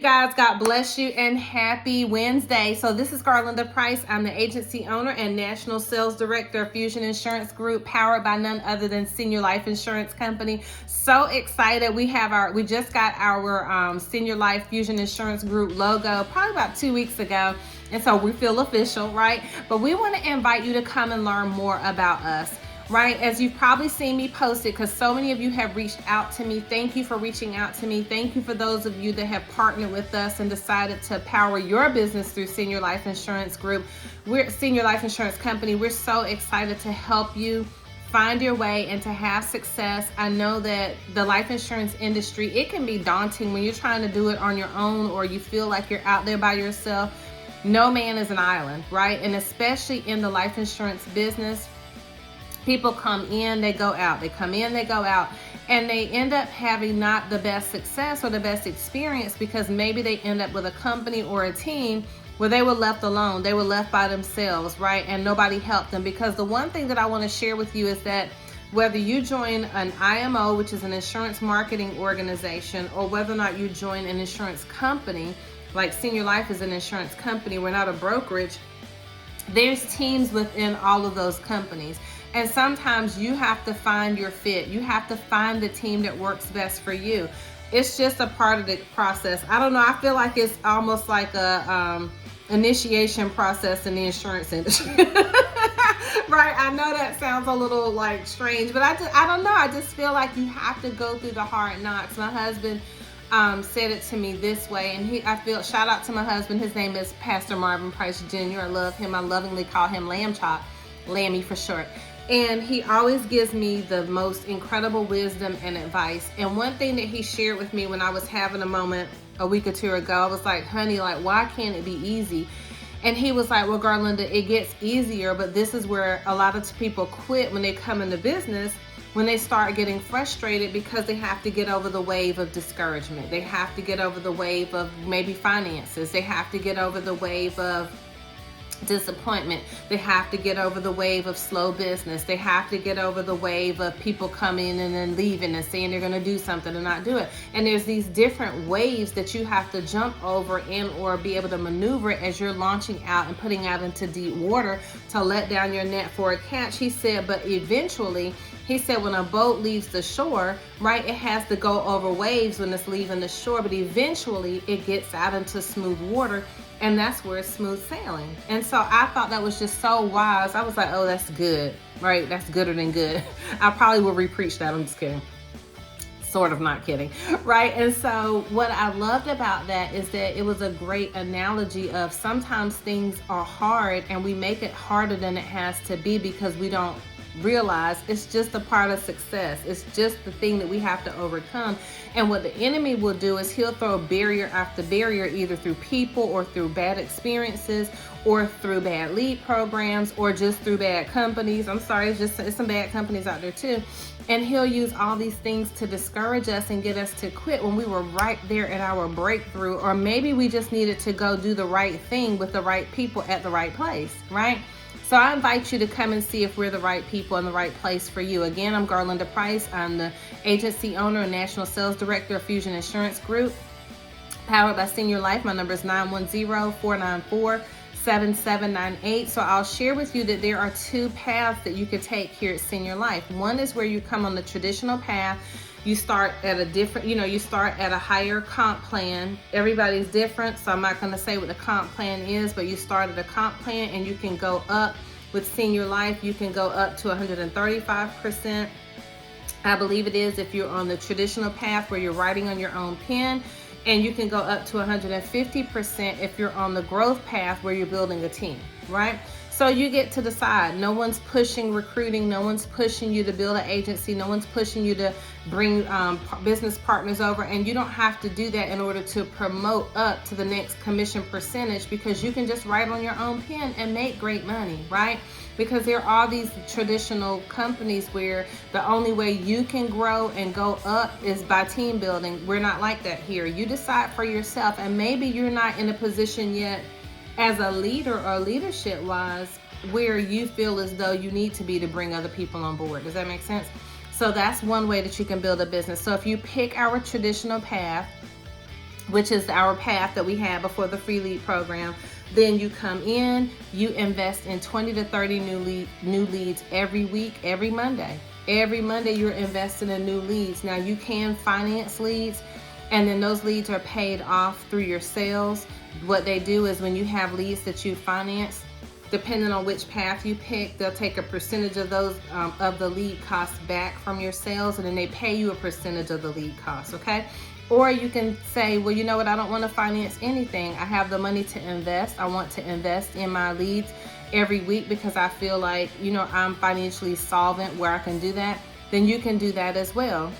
Guys, God bless you and happy Wednesday. So this is Garlinda Price. I'm the agency owner and national sales director of Fusion Insurance Group, powered by none other than Senior Life Insurance Company. So excited. We just got our Senior Life Fusion Insurance Group logo probably about 2 weeks ago. And so we feel official, right? But we want to invite you to come and learn more about us. Right, as you've probably seen me post it, because so many of you have reached out to me. Thank you for reaching out to me. Thank you for those of you that have partnered with us and decided to power your business through Senior Life Insurance Group. We're Senior Life Insurance Company. We're so excited to help you find your way and to have success. I know that the life insurance industry, it can be daunting when you're trying to do it on your own, or you feel like you're out there by yourself. No man is an island, right? And especially in the life insurance business, people come in, they go out. They come in, they go out. And they end up having not the best success or the best experience because maybe they end up with a company or a team where they were left alone. They were left by themselves, right? And nobody helped them. Because the one thing that I want to share with you is that whether you join an IMO, which is an insurance marketing organization, or whether or not you join an insurance company, like Senior Life is an insurance company, we're not a brokerage, there's teams within all of those companies. And sometimes you have to find your fit. You have to find the team that works best for you. It's just a part of the process. I don't know. I feel like it's almost like a initiation process in the insurance industry. Right? I know that sounds a little like strange, but I don't know. I just feel like you have to go through the hard knocks. My husband said it to me this way, and shout out to my husband. His name is Pastor Marvin Price Jr. I love him. I lovingly call him Lamb Chop, Lammy for short. And he always gives me the most incredible wisdom and advice. And one thing that he shared with me when I was having a moment a week or two ago, I was like, honey, like, why can't it be easy? And he was like, well, Garlinda, it gets easier, but this is where a lot of people quit when they come into business, when they start getting frustrated because they have to get over the wave of discouragement. They have to get over the wave of maybe finances. They have to get over the wave of disappointment. They have to get over the wave of slow business. They have to get over the wave of people coming and then leaving and saying they're going to do something and not do it. And there's these different waves that you have to jump over or be able to maneuver as you're launching out and putting out into deep water to let down your net for a catch. He said, but eventually, he said, when a boat leaves the shore, right, it has to go over waves when it's leaving the shore, but eventually it gets out into smooth water. And that's where it's smooth sailing. And so I thought that was just so wise. I was like, oh, that's good, right? That's gooder than good. I probably will re-preach that. I'm just kidding. Sort of, not kidding, right? And so what I loved about that is that it was a great analogy of sometimes things are hard and we make it harder than it has to be because we don't realize it's just a part of success. It's just the thing that we have to overcome. And what the enemy will do is he'll throw barrier after barrier, either through people or through bad experiences or through bad lead programs or just through bad companies. I'm sorry, it's some bad companies out there too. And he'll use all these things to discourage us and get us to quit when we were right there at our breakthrough, or maybe we just needed to go do the right thing with the right people at the right place, right? So I invite you to come and see if we're the right people in the right place for you. Again, I'm Garlinda Price. I'm the agency owner and national sales director of Fusion Insurance Group, powered by Senior Life. My number is 910-494-7798. So I'll share with you that there are two paths that you can take here at Senior Life. One is where you come on the traditional path. You start at you start at a higher comp plan. Everybody's different, so I'm not going to say what the comp plan is, but you start at a comp plan and you can go up with Senior Life. You can go up to 135%. I believe it is if you're on the traditional path where you're writing on your own pen, and you can go up to 150% if you're on the growth path where you're building a team, right? So you get to decide. No one's pushing recruiting. No one's pushing you to build an agency. No one's pushing you to bring business partners over. And you don't have to do that in order to promote up to the next commission percentage, because you can just write on your own pen and make great money, right? Because there are these traditional companies where the only way you can grow and go up is by team building. We're not like that here. You decide for yourself, and maybe you're not in a position yet as a leader or leadership wise where you feel as though you need to be to bring other people on board. Does that make sense? So that's one way that you can build a business. So if you pick our traditional path, which is our path that we had before the free lead program. Then you come in, you invest in 20 to 30 new leads every week, every Monday. Every Monday you're investing in new leads. Now you can finance leads, and then those leads are paid off through your sales. What they do is when you have leads that you finance, depending on which path you pick, they'll take a percentage of those of the lead costs back from your sales, and then they pay you a percentage of the lead costs, okay? Or you can say, well, you know what, I don't want to finance anything. I have the money to invest. I want to invest in my leads every week because I feel like, you know, I'm financially solvent where I can do that. Then you can do that as well.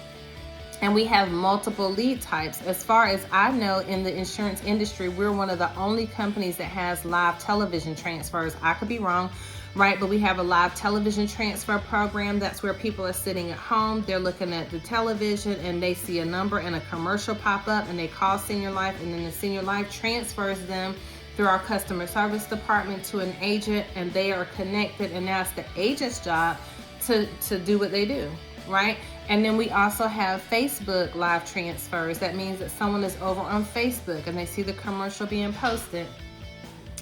And we have multiple lead types. As far as I know, in the insurance industry, we're one of the only companies that has live television transfers. I could be wrong, right? But we have a live television transfer program. That's where people are sitting at home, they're looking at the television, and they see a number and a commercial pop up, and they call Senior Life, and then the Senior Life transfers them through our customer service department to an agent, and they are connected, and now it's the agent's job to do what they do, right? And then we also have Facebook live transfers. That means that someone is over on Facebook and they see the commercial being posted,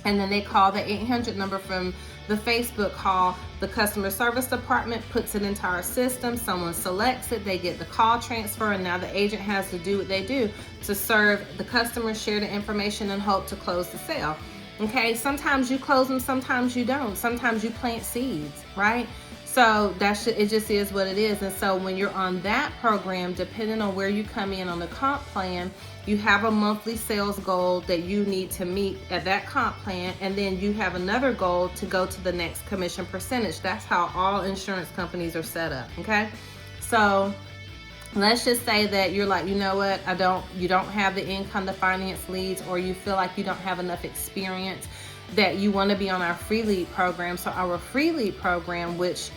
and then they call the 800 number from the Facebook call. The customer service department puts it into our system. Someone selects it, they get the call transfer, and now the agent has to do what they do to serve the customer, share the information, and hope to close the sale. Okay, sometimes you close them, sometimes you don't. Sometimes you plant seeds, right? So it just is what it is. And so when you're on that program, depending on where you come in on the comp plan, you have a monthly sales goal that you need to meet at that comp plan, and then you have another goal to go to the next commission percentage. That's how all insurance companies are set up, okay? So let's just say that you're like, you know what, you don't have the income to finance leads, or you feel like you don't have enough experience, that you want to be on our free lead program. So our free lead program, which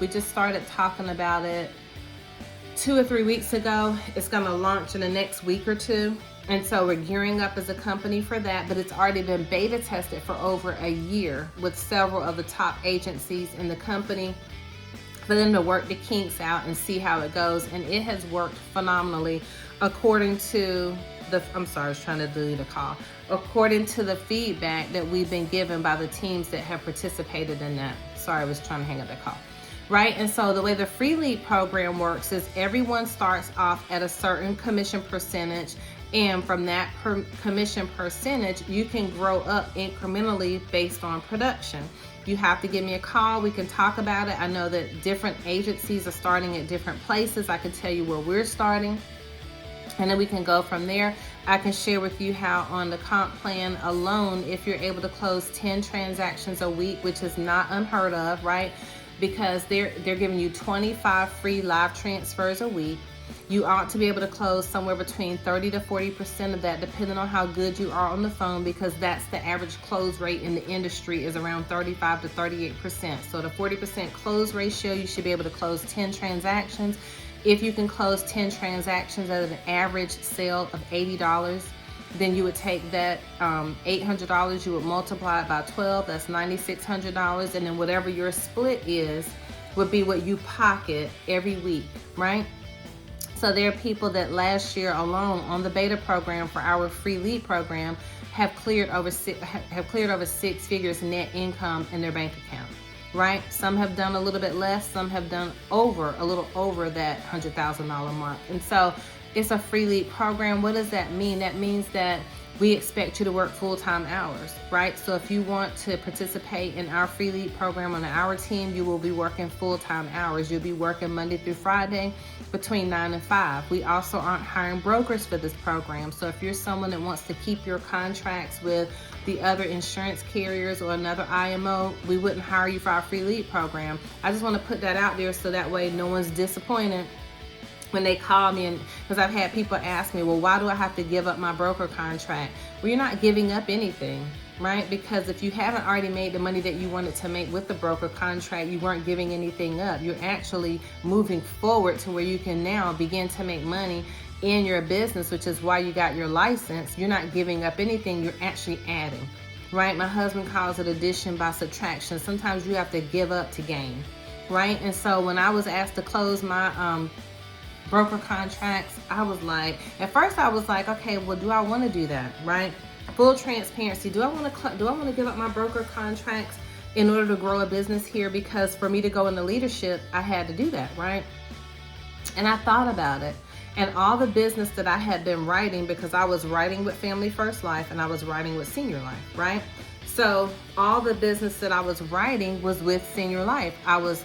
we just started talking about it 2 or 3 weeks ago, it's going to launch in the next week or two. And so we're gearing up as a company for that, but it's already been beta tested for over a year with several of the top agencies in the company for them to work the kinks out and see how it goes. And it has worked phenomenally according to according to the feedback that we've been given by the teams that have participated in that. Sorry, I was trying to hang up that call. Right? And so the way the free lead program works is everyone starts off at a certain commission percentage, and from that commission percentage, you can grow up incrementally based on production. You have to give me a call. We can talk about it. I know that different agencies are starting at different places. I can tell you where we're starting, and then we can go from there. I can share with you how on the comp plan alone, if you're able to close 10 transactions a week, which is not unheard of, right? Because they're giving you 25 free live transfers a week. You ought to be able to close somewhere between 30 to 40% of that, depending on how good you are on the phone, because that's the average close rate in the industry is around 35 to 38%. So the 40% close ratio, you should be able to close 10 transactions. If you can close 10 transactions at an average sale of $80, then you would take that $800, you would multiply it by 12, that's $9,600, and then whatever your split is would be what you pocket every week, right? So there are people that last year alone on the beta program for our free lead program have cleared over 6 figures net income in their bank account, right? Some have done a little bit less, some have done a little over that $100,000 mark. And so it's a free lead program. What does that mean? That means that we expect you to work full-time hours, right? So if you want to participate in our free lead program on our team, you will be working full-time hours. You'll be working Monday through Friday between 9 and 5. We also aren't hiring brokers for this program. So if you're someone that wants to keep your contracts with the other insurance carriers or another IMO, we wouldn't hire you for our free lead program. I just want to put that out there so that way no one's disappointed when they call me, and because I've had people ask me, well, why do I have to give up my broker contract? Well, you're not giving up anything, right? Because if you haven't already made the money that you wanted to make with the broker contract, you weren't giving anything up. You're actually moving forward to where you can now begin to make money in your business, which is why you got your license. You're not giving up anything, you're actually adding, right? My husband calls it addition by subtraction. Sometimes you have to give up to gain, right? And so when I was asked to close my broker contracts. I was like, at first I was like, okay, well, do I want to do that, right? Full transparency. Do I want to give up my broker contracts in order to grow a business here? Because for me to go into leadership, I had to do that, right? And I thought about it. And all the business that I had been writing, because I was writing with Family First Life and I was writing with Senior Life, right? So all the business that I was writing was with Senior Life. I was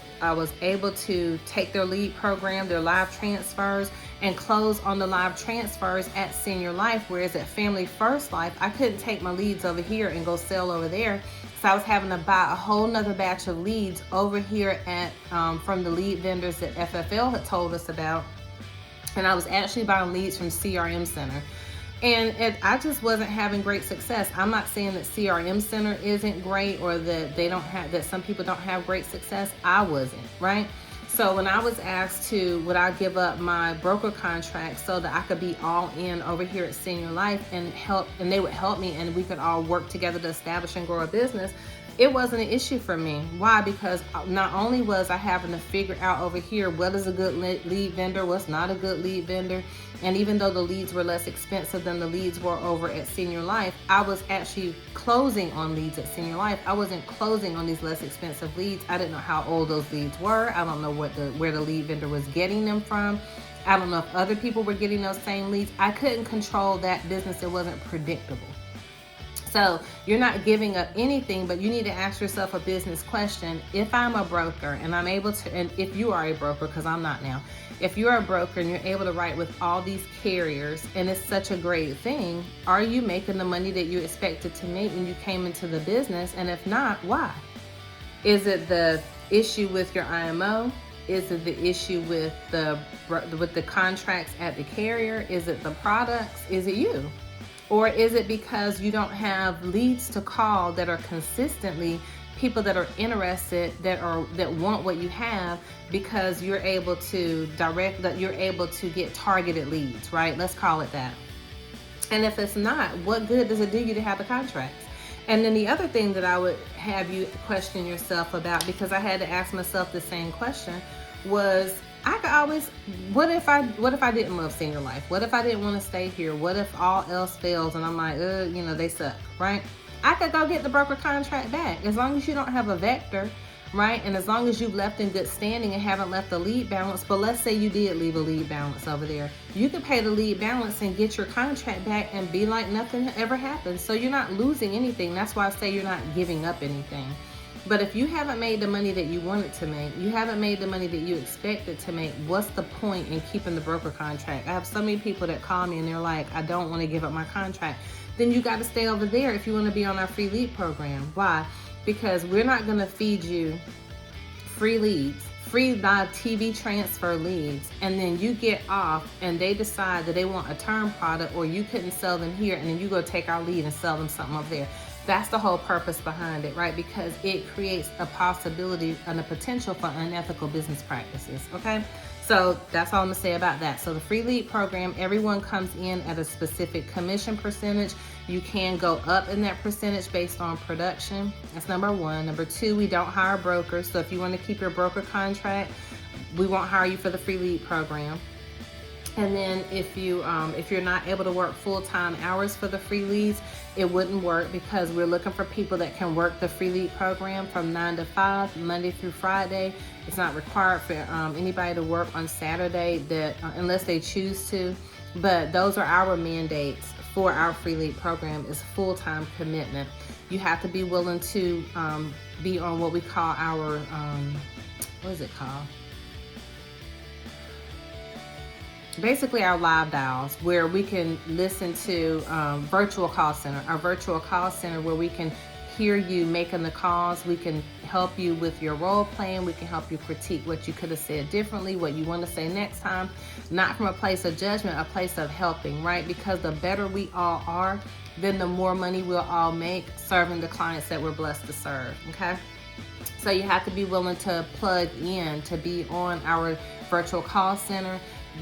able to take their lead program, their live transfers, and close on the live transfers at Senior Life. Whereas at Family First Life, I couldn't take my leads over here and go sell over there. So I was having to buy a whole nother batch of leads over here at from the lead vendors that FFL had told us about. And I was actually buying leads from CRM Center. And I just wasn't having great success. I'm not saying that CRM Center isn't great or that some people don't have great success. I wasn't, right? So when I was asked would I give up my broker contract so that I could be all in over here at Senior Life and they would help me and we could all work together to establish and grow a business, it wasn't an issue for me. Why? Because not only was I having to figure out over here what is a good lead vendor, what's not a good lead vendor, and even though the leads were less expensive than the leads were over at Senior Life, I was actually closing on leads at Senior Life. I wasn't closing on these less expensive leads. I didn't know how old those leads were. I don't know where the lead vendor was getting them from. I don't know if other people were getting those same leads. I couldn't control that business. It wasn't predictable. So you're not giving up anything, but you need to ask yourself a business question. If I'm a broker and I'm able to, and if you are a broker, because I'm not now, if you're a broker and you're able to write with all these carriers and it's such a great thing, are you making the money that you expected to make when you came into the business? And if not, why? Is it the issue with your IMO? Is it the issue with the contracts at the carrier? Is it the products? Is it you? Or is it because you don't have leads to call that are consistently people that are interested, that want what you have, because you're able to get targeted leads, right? Let's call it that. And if it's not, what good does it do you to have the contracts? And then the other thing that I would have you question yourself about, because I had to ask myself the same question, was I could always, what if I didn't love Senior Life? What if I didn't want to stay here? What if all else fails and I'm like, they suck, right? I could go get the broker contract back as long as you don't have a vector, right? And as long as you've left in good standing and haven't left a lead balance. But let's say you did leave a lead balance over there. You could pay the lead balance and get your contract back and be like nothing ever happened. So you're not losing anything. That's why I say you're not giving up anything. But if you haven't made the money that you wanted to make, you haven't made the money that you expected to make, what's the point in keeping the broker contract? I have so many people that call me and they're like, I don't want to give up my contract. Then you got to stay over there if you want to be on our free lead program. Why? Because we're not going to feed you free leads, free live TV transfer leads, and then you get off and they decide that they want a term product or you couldn't sell them here, and then you go take our lead and sell them something over there. That's the whole purpose behind it, right? Because it creates a possibility and a potential for unethical business practices, okay? So that's all I'm gonna say about that. So the free lead program, everyone comes in at a specific commission percentage. You can go up in that percentage based on production. That's number one. Number two, we don't hire brokers. So if you want to keep your broker contract, we won't hire you for the free lead program. And then if you're not able to work full-time hours for the free leads, it wouldn't work, because we're looking for people that can work the free lead program from 9 to 5, Monday through Friday. It's not required for anybody to work on Saturday unless they choose to. But those are our mandates for our free lead program, is full-time commitment. You have to be willing to be on what we call our, what is it called? Basically our live dials, where we can listen to virtual call center, our virtual call center, where we can hear you making the calls. We can help you with your role playing. We can help you critique what you could have said differently, what you want to say next time, not from a place of judgment, a place of helping, right? Because the better we all are, then the more money we'll all make serving the clients that we're blessed to serve, okay? So you have to be willing to plug in to be on our virtual call center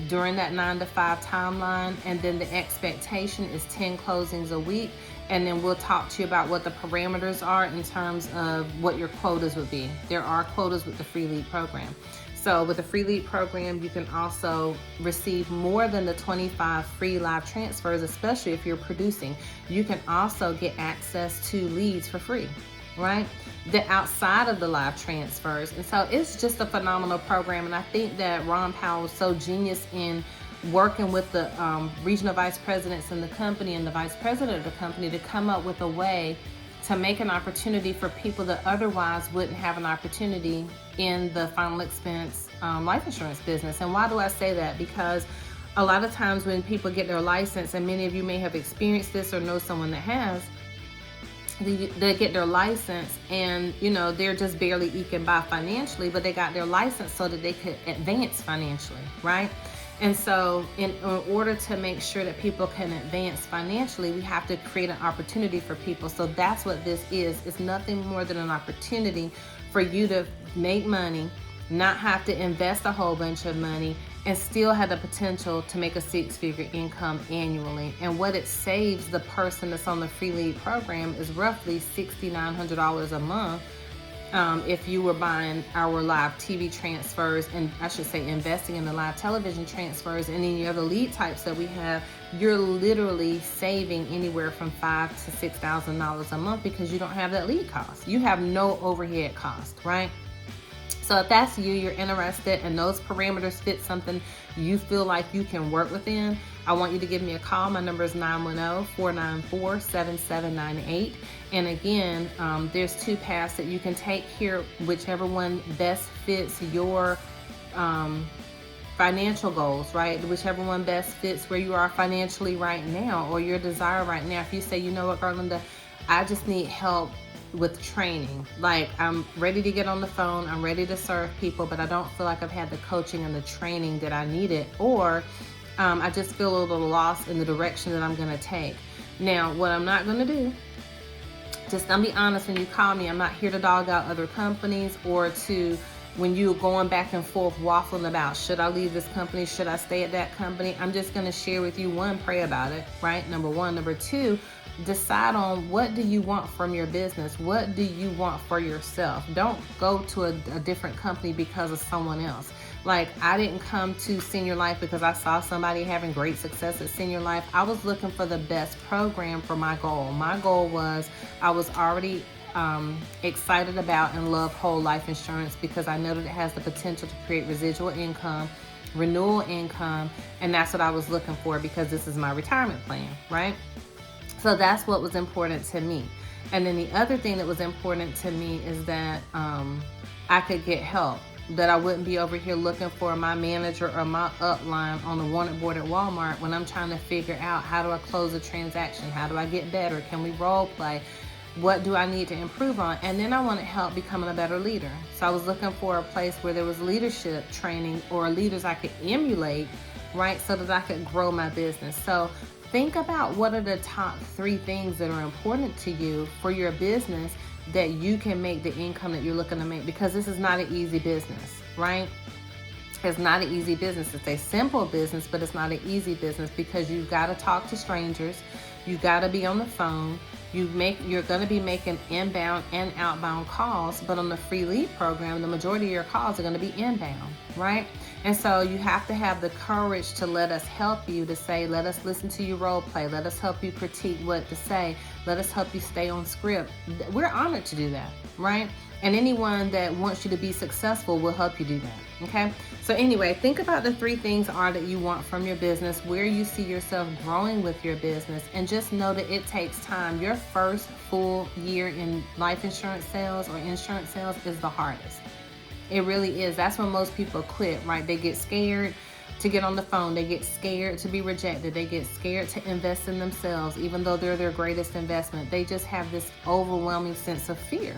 during that 9 to 5 timeline, and then the expectation is 10 closings a week, and then we'll talk to you about what the parameters are in terms of what your quotas would be. There are quotas with the free lead program. So with the free lead program, you can also receive more than the 25 free live transfers, especially if you're producing. You can also get access to leads for free, right? The outside of the live transfers. And so it's just a phenomenal program. And I think that Ron Powell is so genius in working with the regional vice presidents in the company and the vice president of the company to come up with a way to make an opportunity for people that otherwise wouldn't have an opportunity in the final expense life insurance business. And why do I say that? Because a lot of times when people get their license, and many of you may have experienced this or know someone that has, they get their license and they're just barely eking by financially, but they got their license so that they could advance financially, right? And so in order to make sure that people can advance financially, we have to create an opportunity for people. So that's what this is. It's nothing more than an opportunity for you to make money, not have to invest a whole bunch of money, and still have the potential to make a six-figure income annually. And what it saves the person that's on the free lead program is roughly $6,900 a month. If you were buying our live TV transfers, and I should say investing in the live television transfers and any other lead types that we have, you're literally saving anywhere from $5,000 to $6,000 a month because you don't have that lead cost. You have no overhead cost, right? So if that's you, you're interested and those parameters fit something you feel like you can work within, I want you to give me a call. My number is 910-494-7798. And again, there's two paths that you can take here, whichever one best fits your financial goals, right? Whichever one best fits where you are financially right now or your desire right now. If you say, you know what, Garlinda, I just need help with training. Like, I'm ready to get on the phone, I'm ready to serve people, but I don't feel like I've had the coaching and the training that I needed, or I just feel a little lost in the direction that I'm going to take. Now, what I'm not going to do, just I'm be honest, when you call me, I'm not here to dog out other companies or to, when you're going back and forth waffling about, should I leave this company, should I stay at that company? I'm just going to share with you, one, pray about it, right? Number one. Number two, decide on what do you want from your business? What do you want for yourself? Don't go to a different company because of someone else. Like, I didn't come to Senior Life because I saw somebody having great success at Senior Life. I was looking for the best program for my goal. My goal was, I was already excited about and love whole life insurance because I know that it has the potential to create residual income, renewal income, and that's what I was looking for because this is my retirement plan, right? So that's what was important to me. And then the other thing that was important to me is that I could get help, that I wouldn't be over here looking for my manager or my upline on the wanted board at Walmart when I'm trying to figure out, how do I close a transaction? How do I get better? Can we role play? What do I need to improve on? And then I wanted help becoming a better leader. So I was looking for a place where there was leadership training or leaders I could emulate, right? So that I could grow my business. So think about what are the top 3 things that are important to you for your business that you can make the income that you're looking to make, because this is not an easy business, right? It's not an easy business. It's a simple business, but it's not an easy business because you've got to talk to strangers. You got to be on the phone. You're going to be making inbound and outbound calls, but on the free lead program, the majority of your calls are going to be inbound, right? And so you have to have the courage to let us help you, to say, let us listen to you role play. Let us help you critique what to say. Let us help you stay on script. We're honored to do that, right? And anyone that wants you to be successful will help you do that, okay? So anyway, think about the 3 things are that you want from your business, where you see yourself growing with your business, and just know that it takes time. Your first full year in life insurance sales or insurance sales is the hardest. It really is. That's when most people quit, right? They get scared to get on the phone. They get scared to be rejected. They get scared to invest in themselves, even though they're their greatest investment. They just have this overwhelming sense of fear,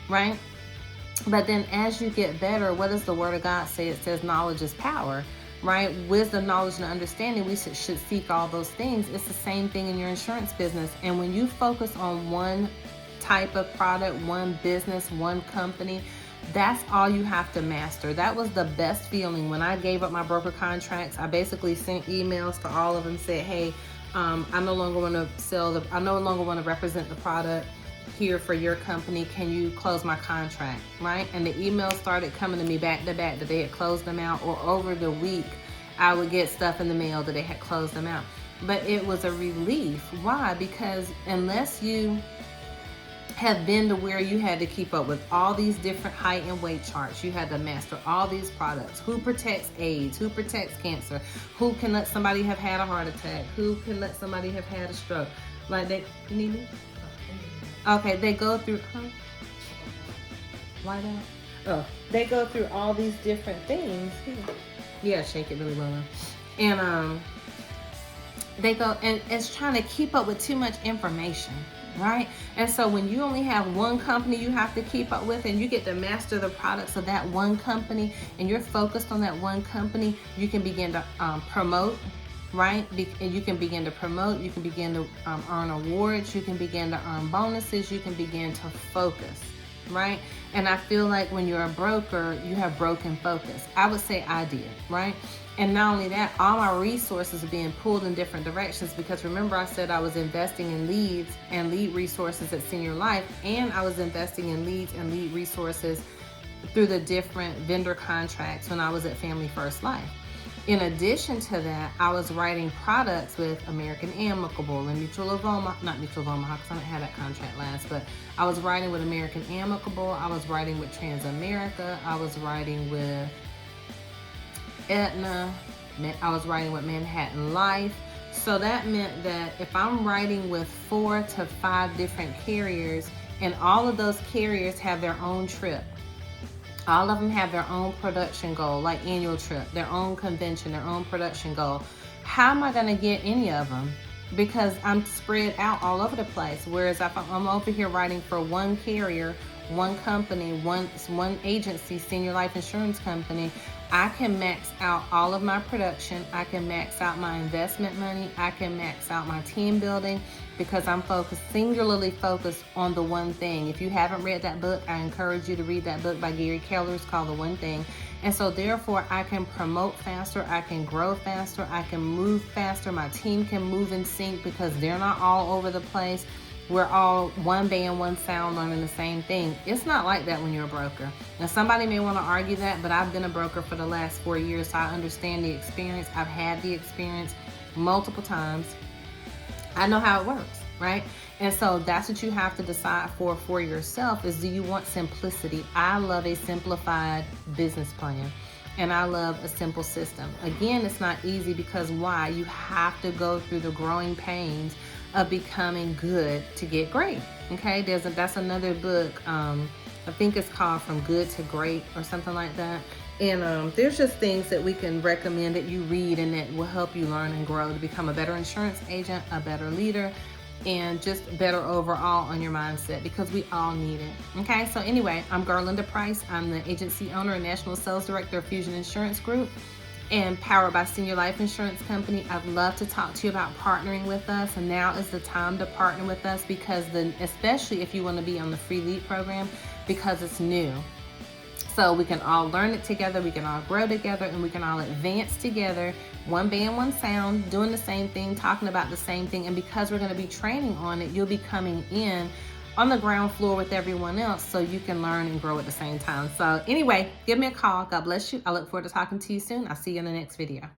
right? But then as you get better, what does the Word of God say? It says knowledge is power, right? Wisdom, knowledge, and understanding, we should seek all those things. It's the same thing in your insurance business. And when you focus on one type of product, one business, one company, that's all you have to master. That was the best feeling when I gave up my broker contracts. I basically sent emails to all of them, said, hey, I no longer want to represent the product. here for your company. Can you close my contract, right? And the emails started coming to me back to back that they had closed them out, or over the week I would get stuff in the mail that they had closed them out. But it was a relief. Why? Because unless you have been to where you had to keep up with all these different height and weight charts, you had to master all these products. Who protects AIDS? Who protects cancer? Who can let somebody have had a heart attack? Who can let somebody have had a stroke? Like they, you need me? Okay, they go through, why that? Oh, they go through all these different things. Yeah, shake it really well. And they go, and it's trying to keep up with too much information, right? And so when you only have one company you have to keep up with, and you get to master the products of that one company, and you're focused on that one company, you can begin to promote, right? And you can begin to promote, you can begin to earn awards, you can begin to earn bonuses, you can begin to focus, right? And I feel like when you're a broker, you have broken focus. I would say I did, right? And not only that, all my resources are being pulled in different directions, because remember I said I was investing in leads and lead resources at Senior Life, and I was investing in leads and lead resources through the different vendor contracts when I was at Family First Life. In addition to that, I was writing products with American Amicable and Mutual of Omaha, not Mutual of Omaha because I didn't have that contract last, but I was writing with American Amicable, I was writing with Transamerica, I was writing with Aetna, I was writing with Manhattan Life. So that meant that if I'm writing with 4 to 5 different carriers, and all of those carriers have their own trip, all of them have their own production goal, like annual trip, their own convention, their own production goal. How am I going to get any of them? Because I'm spread out all over the place. Whereas if I'm over here writing for one carrier, one company, one agency, Senior Life Insurance Company, I can max out all of my production. I can max out my investment money. I can max out my team building, because I'm singularly focused on the one thing. If you haven't read that book, I encourage you to read that book by Gary Keller. It's called The One Thing. And so therefore I can promote faster, I can grow faster, I can move faster, my team can move in sync because they're not all over the place. We're all one band, one sound, learning the same thing. It's not like that when you're a broker. Now, somebody may want to argue that, but I've been a broker for the last 4 years, so I understand the experience. I've had the experience multiple times. I know how it works, right? And so that's what you have to decide for yourself is, do you want simplicity? I love a simplified business plan. And I love a simple system. Again, it's not easy because why? You have to go through the growing pains of becoming good to get great. Okay, that's another book. I think it's called From Good to Great or something like that. And there's just things that we can recommend that you read and that will help you learn and grow to become a better insurance agent, a better leader, and just better overall on your mindset, because we all need it. Okay, so anyway, I'm Garlinda Price. I'm the agency owner and national sales director of Fusion Insurance Group, and powered by Senior Life Insurance Company. I'd love to talk to you about partnering with us, and now is the time to partner with us, because especially if you want to be on the free lead program, because it's new. So we can all learn it together, we can all grow together, and we can all advance together, one band, one sound, doing the same thing, talking about the same thing. And because we're going to be training on it, you'll be coming in on the ground floor with everyone else, so you can learn and grow at the same time. So anyway, give me a call. God bless you. I look forward to talking to you soon. I'll see you in the next video.